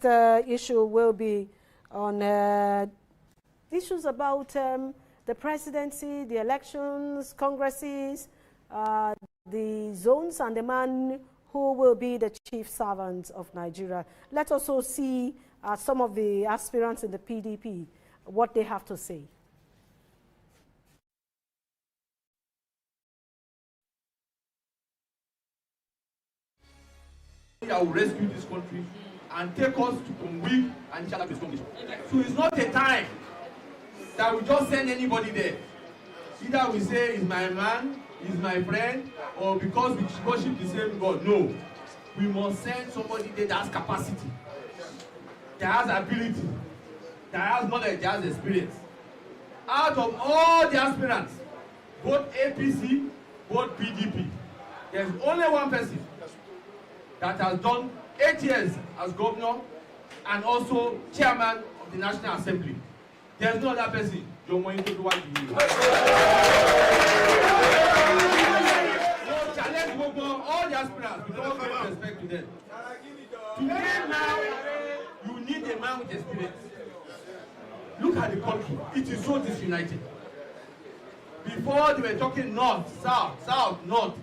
next issue will be on issues about the presidency, the elections, congresses, the zones, and the man who will be the chief servant of Nigeria. Let's also see some of the aspirants in the PDP, what they have to say. That will rescue this country and take us from weak and challenge this condition. So it's not a time that we just send anybody there. Either we say he's my man, he's my friend, or because we worship the same God. No. We must send somebody there that has capacity, that has ability, that has knowledge, that has experience. Out of all the aspirants, both APC, both PDP, there's only one person that has done 8 years as governor and also chairman of the National Assembly. There's no other person. So challenge all the aspirants with all great respect to them. Today now, you need a man with experience. Look at the country. It is so disunited. Before they were talking north, south, south, north.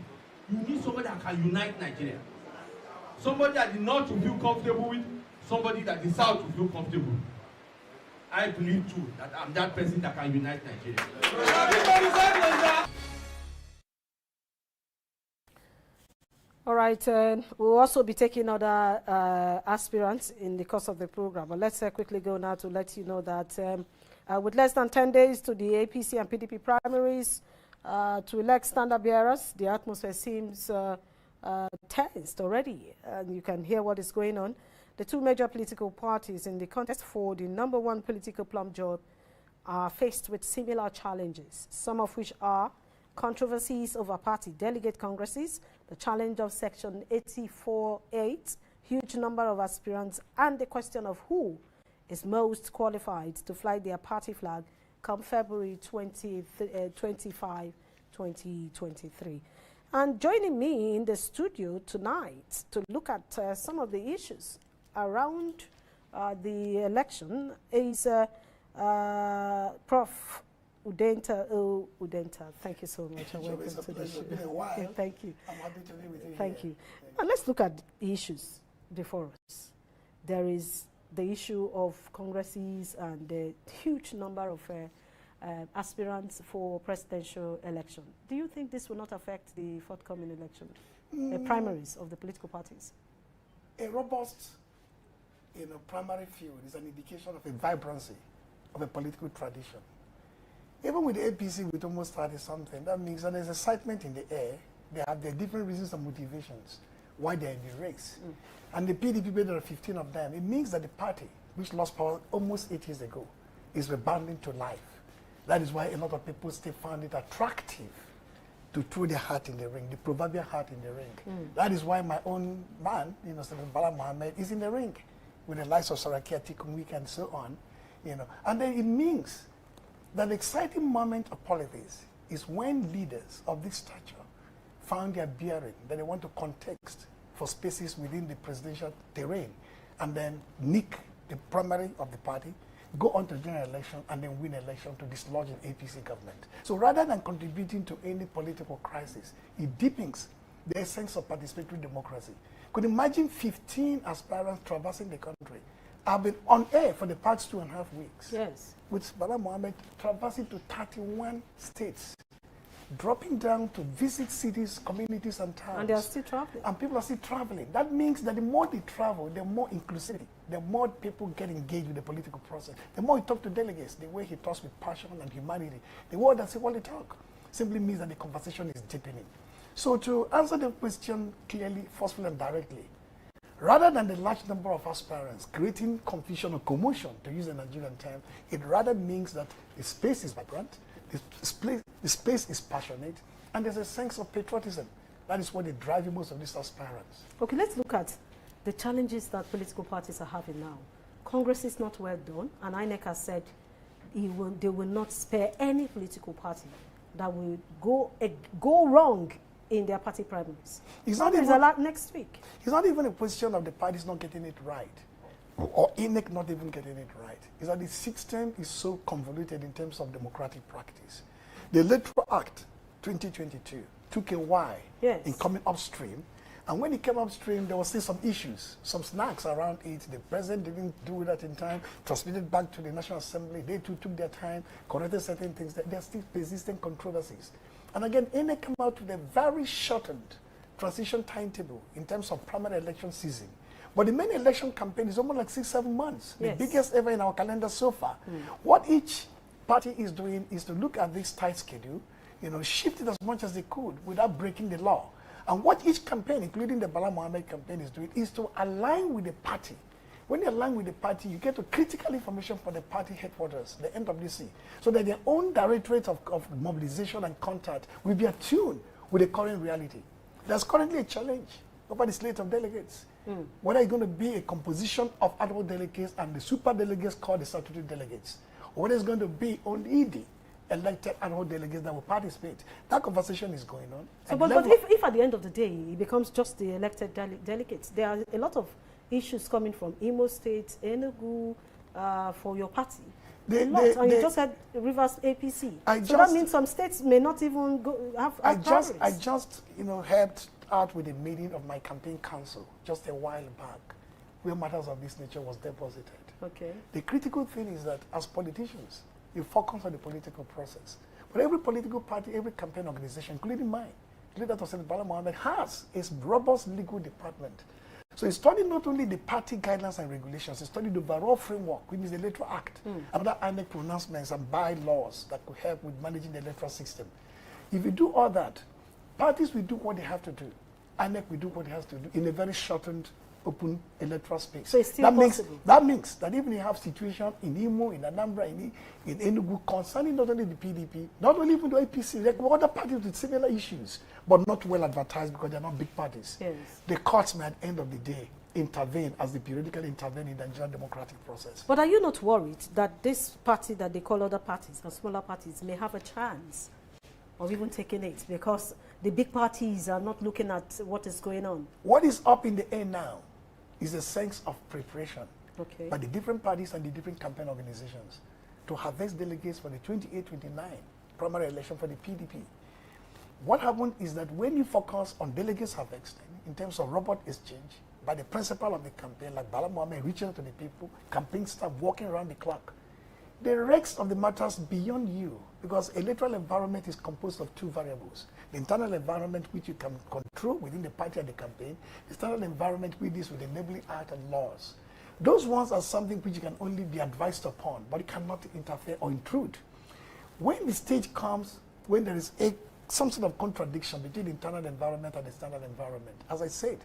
You need somebody that can unite Nigeria. Somebody that the north will feel comfortable with, somebody that the south will feel comfortable with. I believe too that I'm that person that can unite Nigeria. All right, we'll also be taking other aspirants in the course of the program. But let's quickly go now to let you know that with less than 10 days to the APC and PDP primaries to elect standard bearers, the atmosphere seems tensed already. And you can hear what is going on. The two major political parties in the contest for the #1 political plum job are faced with similar challenges, some of which are controversies over party delegate congresses, the challenge of Section 84(8), huge number of aspirants, and the question of who is most qualified to fly their party flag come February 25, 2023. And joining me in the studio tonight to look at some of the issues around the election is Prof. Udenta. Udenta, thank you so much. Welcome to the show. Thank you. I'm happy to be with you. Thank you. And let's look at the issues before us. There is the issue of congresses and the huge number of aspirants for presidential election. Do you think this will not affect the forthcoming election, the primaries of the political parties? A robust primary field is an indication of a vibrancy of a political tradition. Even with the APC with almost 30-something, that means that there's excitement in the air. They have their different reasons and motivations why they're in the race. And the PDP, there are 15 of them. It means that the party, which lost power almost 8 years ago, is rebounding to life. That is why a lot of people still found it attractive to throw their heart in the ring, the proverbial heart in the ring. That is why my own man, Senator Bala Mohammed, is in the ring with the likes of Saraki Atikumwik and so on. And then it means that the exciting moment of politics is when leaders of this stature found their bearing, that they want to context for spaces within the presidential terrain, and then nick the primary of the party, go on to general election, and then win election to dislodge an APC government. So rather than contributing to any political crisis, it deepens the essence of participatory democracy. Could imagine 15 aspirants traversing the country. I've been on air for the past 2.5 weeks. Yes. With Bala Mohammed traversing to 31 states, dropping down to visit cities, communities, and towns. And they are still traveling. And people are still traveling. That means that the more they travel, the more inclusivity, the more people get engaged with the political process. The more he talks to delegates, the way he talks with passion and humanity, the word that's what he talk simply means that the conversation is deepening. So to answer the question clearly, forcefully, and directly, rather than the large number of aspirants creating confusion or commotion, to use a Nigerian term, it rather means that the space is vibrant, the space is passionate, and there's a sense of patriotism. That is what is driving most of these aspirants. Okay, let's look at the challenges that political parties are having now. Congress is not well done, and INEC has said they will not spare any political party that will go wrong in their party primaries. It's not even a lot next week. It's not even a question of the parties not getting it right. or INEC not even getting it right, is that the system is so convoluted in terms of democratic practice. The Electoral Act 2022 took a while in coming upstream, and when it came upstream, there was still some issues, some snags around it. The president didn't do that in time, transmitted back to the National Assembly. They too took their time, corrected certain things. There are still persistent controversies. And again, INEC came out with a very shortened transition timetable in terms of primary election season. But the main election campaign is almost like 6-7 months, the biggest ever in our calendar so far. What each party is doing is to look at this tight schedule, shift it as much as they could without breaking the law. And what each campaign, including the Bala Mohammed campaign, is doing is to align with the party. When you align with the party, you get to critical information from the party headquarters, the NWC, so that their own directorate of mobilization and contact will be attuned with the current reality. There's currently a challenge over the slate of delegates. Whether it's going to be a composition of ad hoc delegates and the super delegates called the statutory delegates, or whether it's going to be only the elected ad hoc delegates that will participate. That conversation is going on. So, but if at the end of the day it becomes just the elected delegates, there are a lot of issues coming from Imo State, Enugu, for your party. And you just said Rivers APC. So that means some states may not even have I just helped out with a meeting of my campaign council just a while back, where matters of this nature was deposited. Okay. The critical thing is that as politicians, you focus on the political process. But every political party, every campaign organization, including mine, including that of Senator Bala Mohammed, has a robust legal department. So he studied not only the party guidelines and regulations, he studied the overall framework, which is the Electoral Act, and other INEC pronouncements and bylaws that could help with managing the electoral system. If you do all that, parties will do what they have to do. INEC will do what it has to do in a very shortened, open electoral space. So it's still possible. That means that even you have situation in Imo, in Anambra, in Enugu, concerning not only the PDP, not only even the APC, like other parties with similar issues, but not well advertised because they're not big parties. Yes. The courts may at the end of the day intervene as they periodically intervene in the Nigerian democratic process. But are you not worried that this party that they call other parties and smaller parties may have a chance of even taking it because the big parties are not looking at what is going on? What is up in the air now is a sense of preparation by the different parties and the different campaign organizations to harvest delegates for the 28-29 primary election for the PDP. What happened is that when you focus on delegates harvesting in terms of robot exchange by the principal of the campaign, like Bala Mohammed, reaching out to the people, campaign staff working around the clock, the rest of the matters beyond you, because electoral environment is composed of two variables. The internal environment, which you can control within the party and the campaign, the external environment, which deals with enabling act and laws. Those ones are something which you can only be advised upon, but you cannot interfere or intrude. When the stage comes, when there is some sort of contradiction between the internal environment and the external environment, as I said,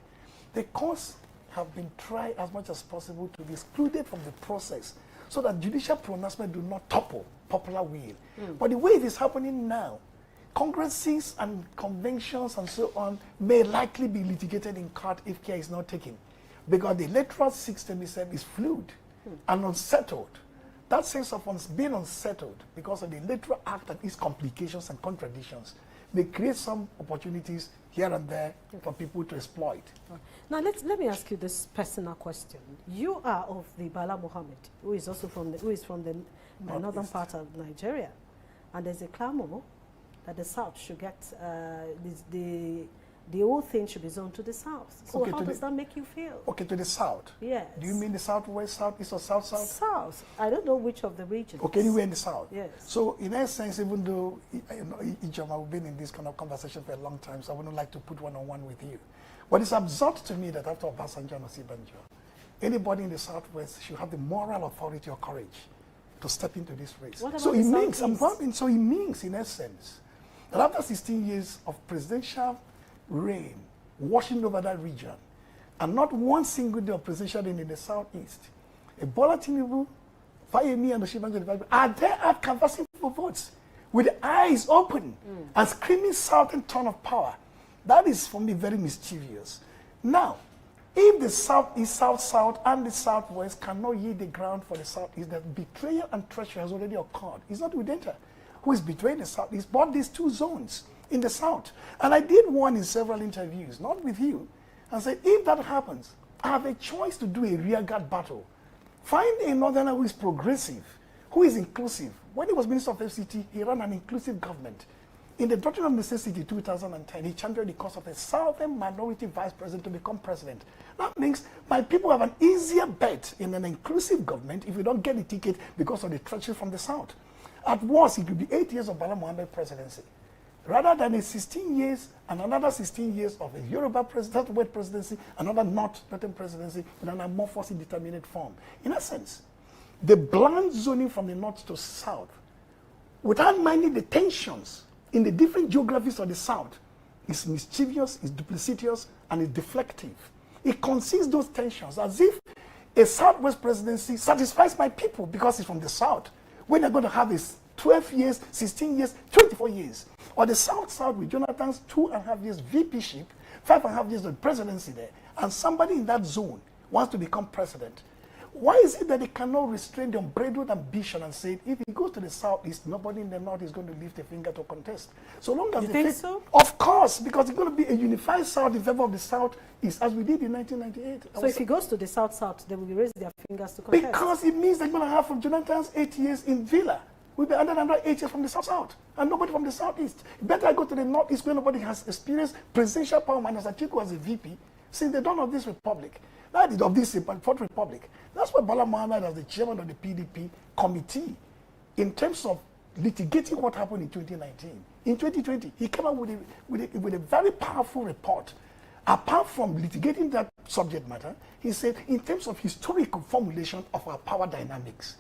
the courts have been tried as much as possible to be excluded from the process so that judicial pronouncement do not topple popular will. But the way it is happening now, congresses and conventions and so on may likely be litigated in court if care is not taken, because the electoral system itself is fluid and unsettled. That sense of being unsettled because of the Electoral Act and its complications and contradictions may create some opportunities here and there for people to exploit. Now let me ask you this personal question. You are of the Bala Mohammed, who is also from the northern part of Nigeria, and there's a clamor that the South should get the whole thing should be zoned to the South. So how does that make you feel? Okay, to the South? Yes. Do you mean the Southwest, Southeast, or South? South. I don't know which of the regions. Okay, anywhere in the South. Yes. So in essence, even though Ijoma, we've been in this kind of conversation for a long time, so I wouldn't like to put one-on-one with you. But it's absurd to me that after Obasanjo and Osibanjo, anybody in the Southwest should have the moral authority or courage to step into this race. So it means, in essence, that after 16 years of presidential reign washing over that region, and not one single day of presidential reign in the Southeast, Bola Tinubu, Fayemi, and Osibanjo are there out canvassing for votes with the eyes open and screaming southern tone of power. That is, for me, very mischievous. Now, if the Southeast, South-South, and the Southwest cannot yield the ground for the Southeast, that betrayal and treachery has already occurred. It's not Udenta who is betraying the Southeast, but these two zones in the South. And I did one in several interviews, not with you, and said, if that happens, I have a choice to do a rearguard battle Find a northerner who is progressive, who is inclusive. When he was Minister of FCT, he ran an inclusive government. In the Doctrine of Necessity 2010, he championed the cause of a southern minority vice president to become president. That means my people have an easier bet in an inclusive government if you don't get the ticket because of the treachery from the south. At worst, it could be 8 years of Bala Mohammed presidency, rather than a 16 years and another 16 years of a Yoruba presidency, another Northern presidency in an amorphous, indeterminate form. In essence, the bland zoning from the north to south, without minding the tensions in the different geographies of the south, is mischievous, is duplicitous, and is deflective. It conceals those tensions as if a southwest presidency satisfies my people because it's from the south, when they're going to have this 12 years, 16 years, 24 years. Or the south-south with Jonathan's 2.5 years VP-ship, 5.5 years of presidency there, and somebody in that zone wants to become president. Why is it that they cannot restrain the unbridled ambition and say, if he goes to the southeast, nobody in the north is going to lift a finger to contest? So long as you think so? Of course, because it's going to be a unified south in favor of the southeast, as we did in 1998. So if he goes to the south-south, they will raise their fingers to contest? Because it means they're going to have from Jonathan's 8 years in Villa, will be another 8 years from the south-south, and nobody from the southeast. Better I go to the northeast where nobody has experienced presidential power minus Atiku as a VP since the dawn of this republic. That is of this Fourth Republic. That's why Bala Mohammed, as the chairman of the PDP committee, in terms of litigating what happened in 2019, in 2020, he came up with a very powerful report. Apart from litigating that subject matter, he said, in terms of historical formulation of our power dynamics,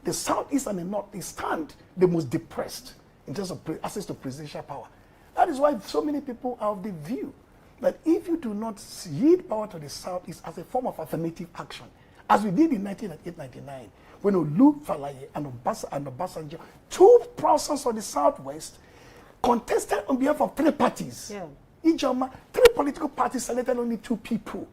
the southeast and the northeast stand the most depressed in terms of access to presidential power. That is why so many people are of the view that if you do not yield power to the southeast as a form of affirmative action, as we did in 1998-99, when Olu Falaye and Obasanjo, two persons of the southwest, contested on behalf of three parties. Yeah. Ijoma, three political parties selected only two people.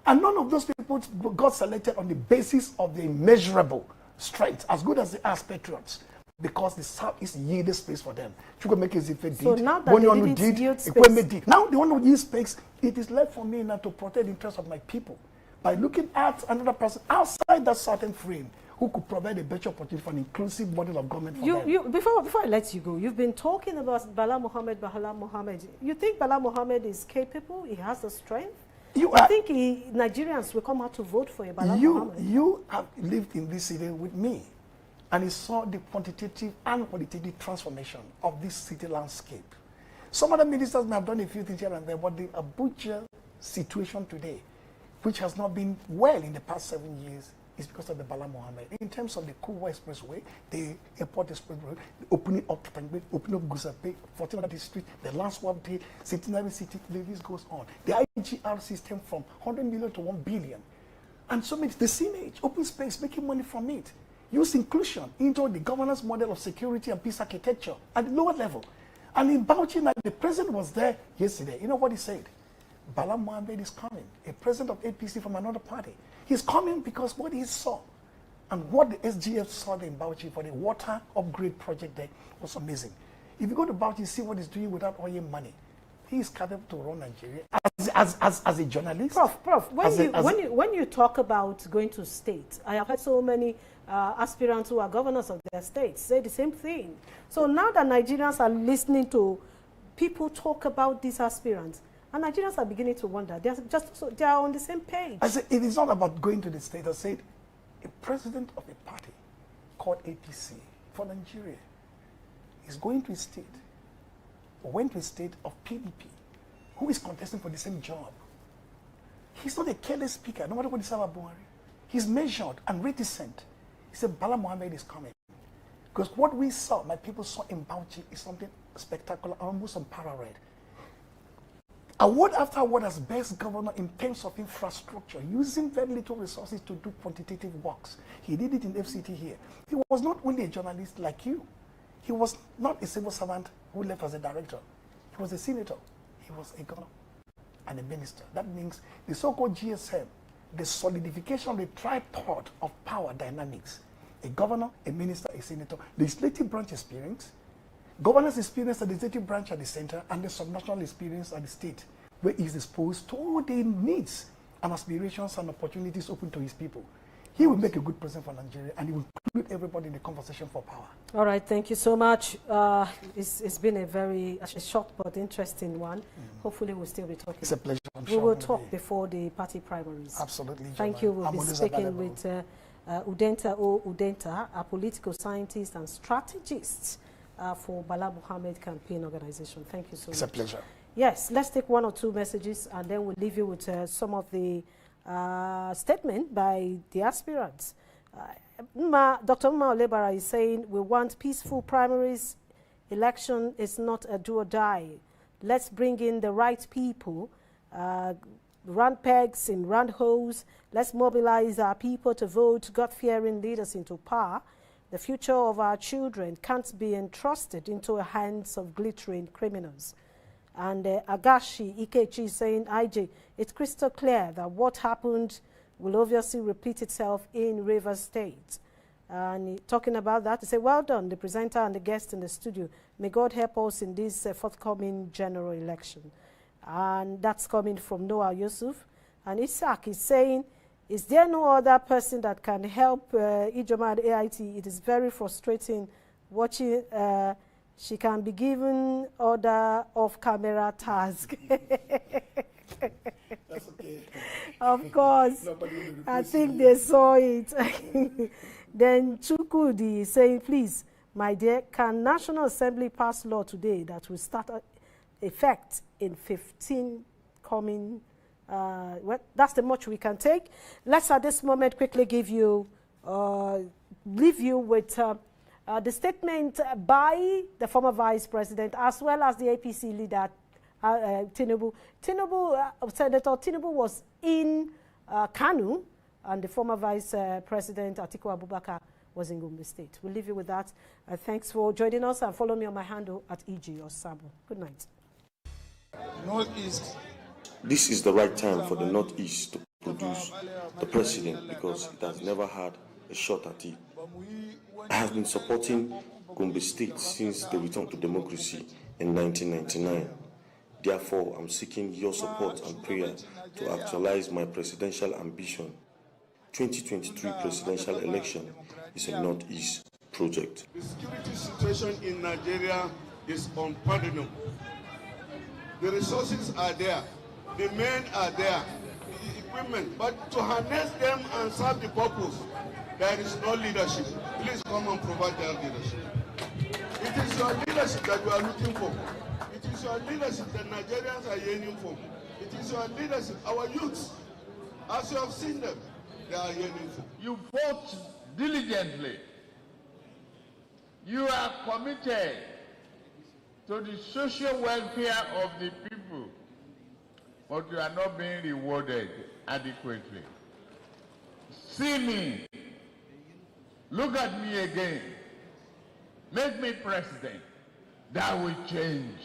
And none of those people got selected on the basis of the immeasurable strength, as good as they are patriots, because the southeast yielded space for them. So now that they didn't yield space. Now the one who yields space, it is left for me now to protect the interests of my people by looking at another person outside that certain frame who could provide a better opportunity for an inclusive model of government for them. Before I let you go, you've been talking about Bala Mohammed. You think Bala Mohammed is capable? He has the strength? I think Nigerians will come out to vote for Bala Mohammed. You have lived in this city with me, and you saw the quantitative and qualitative transformation of this city landscape. Some other ministers may have done a few things here and there, but the Abuja situation today, which has not been well in the past 7 years, is because of the Bala Mohammed. In terms of the Kubwa Expressway, the Airport Expressway, opening up Gusape, 14th District, the last swap day, Centenary City, the list goes on. The IGR system from 100 million to 1 billion. And so many, the CNH, open space, making money from it. Use inclusion into the governance model of security and peace architecture at the lower level. And in Bauchi, the president was there yesterday. You know what he said? Bala Mohammed is coming, a president of APC from another party. He's coming because what he saw and what the SGF saw in Bauchi for the water upgrade project there was amazing. If you go to Bauchi, see what he's doing without oil money. He is capable to run Nigeria as a journalist. Prof, when you talk about going to state, I have heard so many aspirants who are governors of their states say the same thing. So now that Nigerians are listening to people talk about these aspirants, and Nigerians are beginning to wonder, they are on the same page. I said, it is not about going to the state. I said, a president of a party called APC for Nigeria is going to a state, or went to a state of PDP, who is contesting for the same job. He's not a careless speaker, no matter what he said about Buhari. He's measured and reticent. He said, Bala Mohammed is coming. Because what we saw, my people saw in Bauchi, is something spectacular, almost unparalleled. Award after award as best governor in terms of infrastructure, using very little resources to do quantitative works. He did it in FCT here. He was not only a journalist like you. He was not a civil servant who left as a director. He was a senator. He was a governor and a minister. That means the so-called GSM, the solidification of the tripod of power dynamics. A governor, a minister, a senator, legislative branch experience, governance experience at the executive branch at the center, and the subnational experience at the state, where he is exposed to all the needs and aspirations and opportunities open to his people. He will make a good president for Nigeria, and he will include everybody in the conversation for power. All right, thank you so much. It's been a short but interesting one. Hopefully we'll still be talking. It's a pleasure. We will talk before the party primaries. Absolutely. Thank you. We'll be speaking with Udenta Udenta, a political scientist and strategist for Bala Muhammad Campaign Organization. Thank you so much. It's a pleasure. Yes, let's take one or two messages and then we'll leave you with some of the statement by the aspirants. Dr. Umar Olebara is saying, we want peaceful primaries. Election is not a do or die. Let's bring in the right people, round pegs in round holes. Let's mobilize our people to vote God-fearing leaders into power. The future of our children can't be entrusted into the hands of glittering criminals. And Agashi Ikechi is saying, IJ, it's crystal clear that what happened will obviously repeat itself in Rivers State. And talking about that, he said, well done, the presenter and the guest in the studio. May God help us in this forthcoming general election. And that's coming from Noah Yusuf. And Isaac is saying, is there no other person that can help Ijoma and AIT? It is very frustrating watching. She can be given order off-camera task. That's okay. Of course. I think they saw it. Then Chukudi is saying, please, my dear, can National Assembly pass law today that will start effect in 15 coming? Well, that's the much we can take. Let's at this moment quickly leave you with the statement by the former vice president as well as the APC leader, Tinubu. Senator Tinubu was in Kanu, and the former vice president, Atiku Abubakar, was in Gombe State. We'll leave you with that. Thanks for joining us, and follow me on my handle at EG Osambu. Good night. Northeast. This is the right time for the Northeast to produce the president because it has never had a shot at it. I have been supporting Gombe State since the return to democracy in 1999. Therefore, I'm seeking your support and prayer to actualize my presidential ambition. 2023 presidential election is a Northeast project. The security situation in Nigeria is unpardonable. The resources are there, the men are there, the equipment, but to harness them and serve the purpose, there is no leadership. Please come and provide that leadership. It is your leadership that we are looking for. It is your leadership that Nigerians are yearning for. It is your leadership, our youths, as you have seen them, they are yearning for. You vote diligently. You are committed to the social welfare of the people, but you are not being rewarded adequately. See me. Look at me again. Make me president. That will change.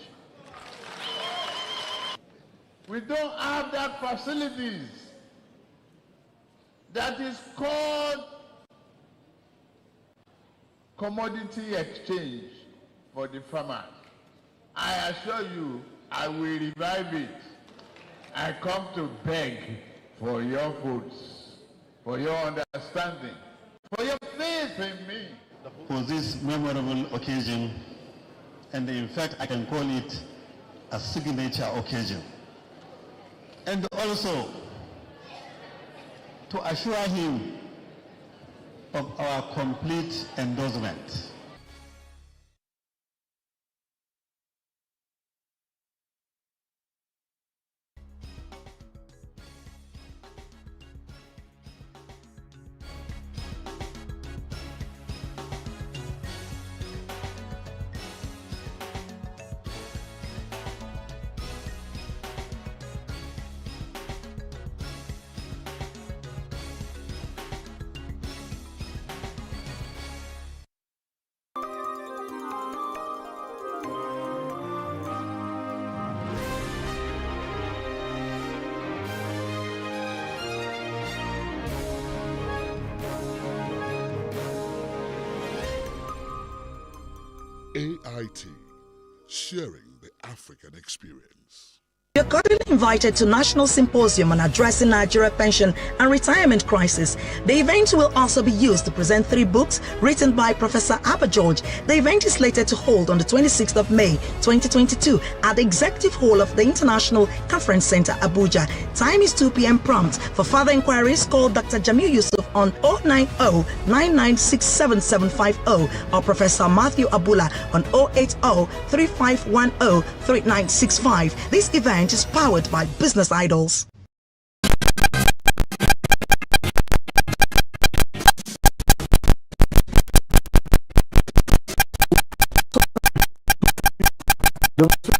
We don't have that facilities. That is called commodity exchange for the farmers. I assure you, I will revive it. I come to beg for your votes, for your understanding, for your faith in me. For this memorable occasion, and in fact I can call it a signature occasion. And also to assure him of our complete endorsement. AIT, sharing the African experience. You're cordially invited to National Symposium on Addressing Nigeria Pension and Retirement Crisis. The event will also be used to present 3 books written by Professor Abba George. The event is slated to hold on the 26th of May 2022 at the Executive Hall of the International Conference Center, Abuja. Time is 2 p.m. prompt. For further inquiries, call Dr. Jamil Yusuf on 090-9967-750 or Professor Matthew Abula on 080-3510-3965. This event is powered by Business Idols. Don't